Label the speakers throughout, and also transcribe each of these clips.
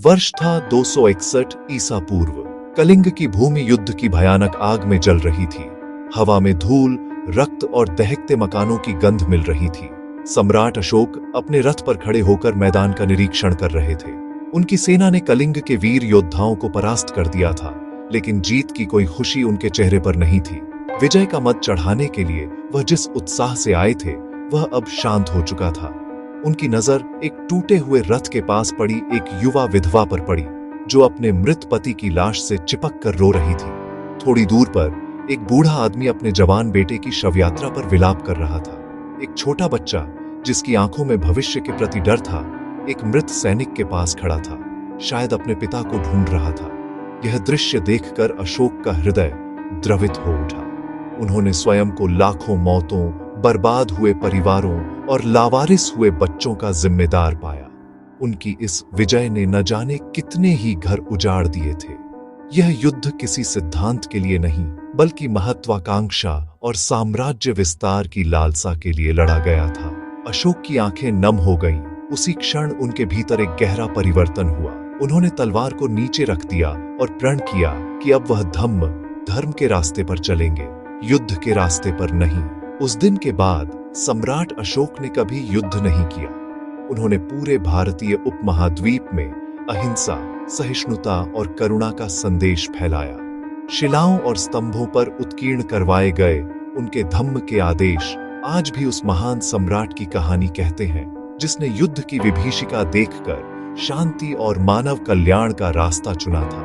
Speaker 1: वर्ष था 261 ईसा पूर्व। कलिंग की भूमि युद्ध की भयानक आग में जल रही थी। हवा में धूल, रक्त और दहकते मकानों की गंध मिल रही थी। सम्राट अशोक अपने रथ पर खड़े होकर मैदान का निरीक्षण कर रहे थे। उनकी सेना ने कलिंग के वीर योद्धाओं को परास्त कर दिया था, लेकिन जीत की कोई खुशी उनके चेहरे पर नहीं थी। विजय का मद चढ़ाने के लिए वह जिस उत्साह से आए थे, वह अब शांत हो चुका था। उनकी नजर एक टूटे हुए रथ के पास पड़ी एक युवा विधवा पर पड़ी, जो अपने मृत पति की लाश से चिपक कर रो रही थी। थोड़ी दूर पर एक बूढ़ा आदमी अपने जवान बेटे की शव यात्रा पर विलाप कर रहा था। एक छोटा बच्चा, जिसकी आंखों में भविष्य के प्रति डर था, एक मृत सैनिक के पास खड़ा था, शायद अपने पिता को ढूंढ रहा था। यह दृश्य देखकर अशोक का हृदय द्रवित हो उठा। उन्होंने स्वयं को लाखों मौतों, बर्बाद हुए परिवारों और लावारिस हुए बच्चों का जिम्मेदार पाया। उनकी इस विजय ने न जाने कितने ही घर उजाड़ दिए थे। यह युद्ध किसी सिद्धांत के लिए नहीं, बल्कि महत्वाकांक्षा और साम्राज्य विस्तार की लालसा के लिए लड़ा गया था। अशोक की आंखें नम हो गईं। उसी क्षण उनके भीतर एक गहरा परिवर्तन हुआ। उन्होंने तलवार को नीचे रख दिया और प्रण किया कि अब वह धर्म के रास्ते पर चलेंगे, युद्ध के रास्ते पर नहीं। उस दिन के बाद सम्राट अशोक ने कभी युद्ध नहीं किया। उन्होंने पूरे भारतीय उपमहाद्वीप में अहिंसा, सहिष्णुता और करुणा का संदेश फैलाया। शिलाओं और स्तंभों पर उत्कीर्ण करवाए गए उनके धम्म के आदेश आज भी उस महान सम्राट की कहानी कहते हैं, जिसने युद्ध की विभीषिका देखकर शांति और मानव कल्याण का रास्ता चुना था।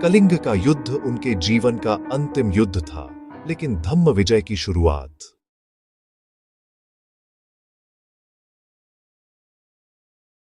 Speaker 1: कलिंग का युद्ध उनके जीवन का अंतिम युद्ध था, लेकिन धम्म विजय की शुरुआत।